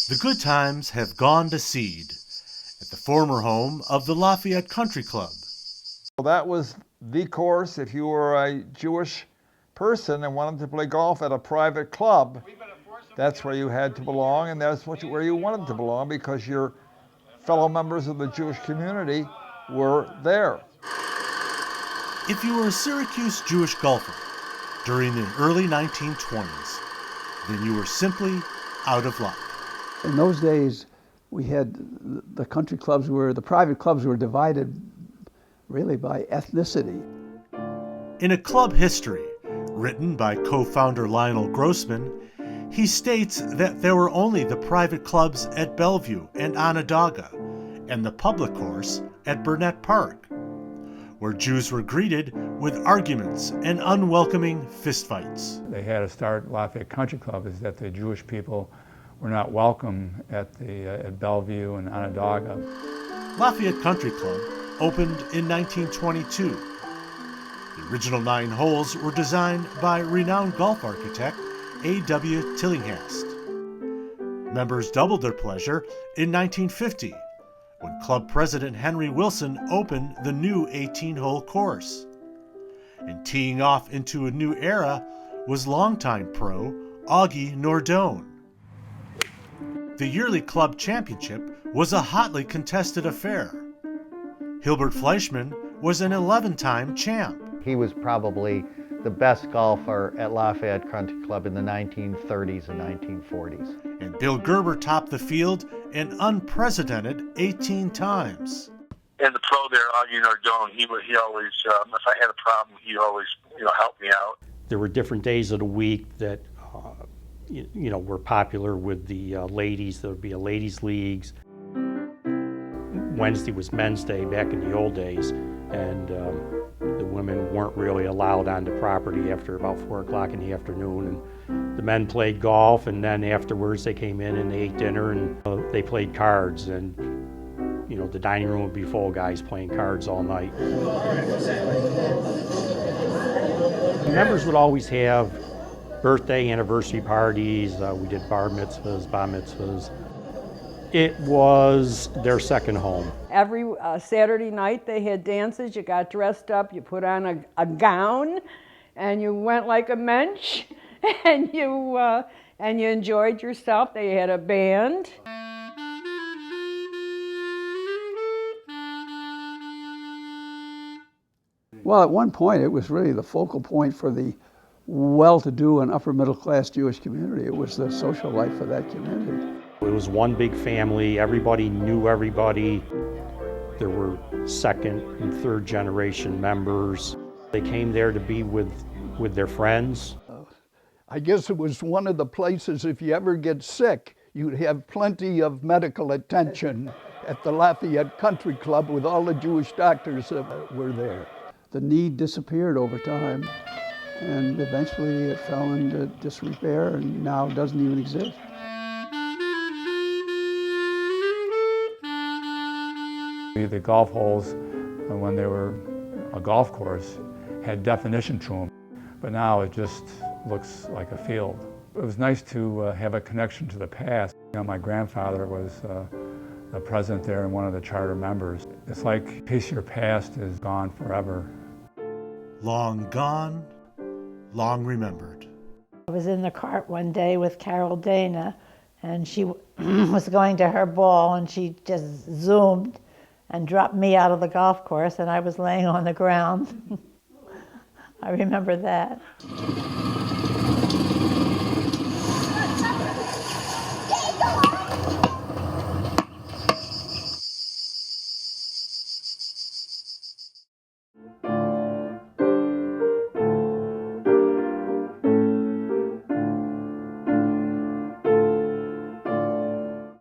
The good times have gone to seed at the former home of the Lafayette Country Club. Well, that was the course if you were a Jewish person and wanted to play golf at a private club. That's where you had to belong, and that's where you wanted to belong because your fellow members of the Jewish community were there. If you were a Syracuse Jewish golfer during the early 1920s, then you were simply out of luck. In those days, we had the country clubs the private clubs were divided really by ethnicity. In a club history written by co-founder Lionel Grossman, he states that there were only the private clubs at Bellevue and Onondaga and the public course at Burnett Park, where Jews were greeted with arguments and unwelcoming fistfights. They had to start Lafayette Country Club is that the Jewish people were not welcome at Bellevue and Onondaga. Lafayette Country Club opened in 1922. The original 9 holes were designed by renowned golf architect A.W. Tillinghast. Members doubled their pleasure in 1950 when club president Henry Wilson opened the new 18-hole course. And teeing off into a new era was longtime pro Augie Nordone. The yearly club championship was a hotly contested affair. Hilbert Fleischman was an 11-time champ. He was probably the best golfer at Lafayette Country Club in the 1930s and 1940s. And Bill Gerber topped the field an unprecedented 18 times. And the pro there, Augie Nordone, he always, if I had a problem, he always, helped me out. There were different days of the week that, were popular with the ladies. There would be a ladies' leagues. Wednesday was Men's Day back in the old days, and the women weren't really allowed on the property after about 4 o'clock in the afternoon. And the men played golf, and then afterwards they came in and they ate dinner and they played cards. And the dining room would be full of guys playing cards all night. The members would always have birthday, anniversary parties. We did bar mitzvahs, bar mitzvahs. It was their second home. Every Saturday night they had dances. You got dressed up, you put on a gown, and you went like a mensch, and you enjoyed yourself. They had a band. Well, at one point it was really the focal point for the well-to-do and upper-middle-class Jewish community. It was the social life of that community. It was one big family. Everybody knew everybody. There were second and third generation members. They came there to be with their friends. I guess it was one of the places, if you ever get sick, you'd have plenty of medical attention at the Lafayette Country Club with all the Jewish doctors that were there. The need disappeared over time, and eventually it fell into disrepair and now doesn't even exist. The golf holes, when they were a golf course, had definition to them, but now it just looks like a field. It was nice to have a connection to the past. My grandfather was the president there and one of the charter members. It's like a piece of your past is gone forever. Long gone, long remembered. I was in the cart one day with Carol Dana, and she was going to her ball, and she just zoomed and dropped me out of the golf course, and I was laying on the ground. I remember that.